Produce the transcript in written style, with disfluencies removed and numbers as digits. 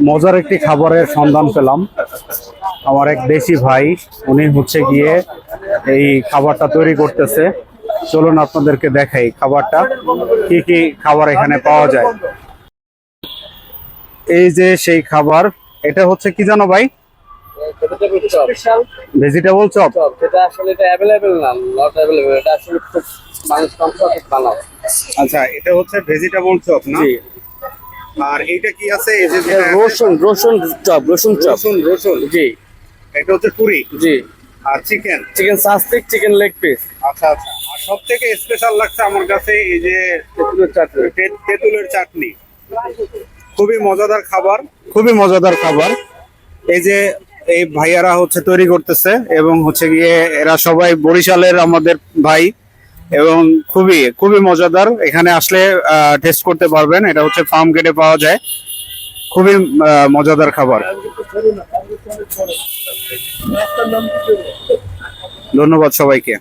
মজার একটি খাবারের সন্ধান পেলাম। আমার এক দেশি ভাই, উনি হচ্ছে গিয়ে এই খাবারটা তৈরি করতেছে। চলুন আপনাদেরকে দেখাই খাবারটা, কি কি খাবার এখানে পাওয়া যায়। এই যে সেই খাবার, এটা হচ্ছে কি জানো ভাই? Vegetable chop. এটা আসলে এটা অ্যাভেলেবেল না, নট অ্যাভেলেবেল। এটা আসলে খুব মানুষ কম করে বানাও। আচ্ছা, এটা হচ্ছে ভেজিটেবল চপ না? জি, আর এটা কি আছে? এই যে এটা রসুন রসুন চপ, রসুন চপ। রসুন। জি এটা হচ্ছে পুরি জি। আর চিকেন। চিকেন সাস্তিক, চিকেন লেগ পিস, আচ্ছা আচ্ছা। আর সব থেকে স্পেশাল লাগছে আমার কাছে এই যে তেঁতুলের চাটনি। তেঁতুলের চাটনি। খুবই মজাদার খাবার, খুবই মজাদার খাবার। এই যে এই ভাইয়ারা হচ্ছে তৈরি করতেছে এবং হচ্ছে গিয়ে এরা সবাই বরিশালের আমাদের ভাই, এবং খুবই খুবই মজাদার। এখানে আসলে টেস্ট করতে পারবেন। এটা হচ্ছে ফার্ম গেটে পাওয়া যায়। খুবই মজাদার খাবার। ধন্যবাদ সবাইকে।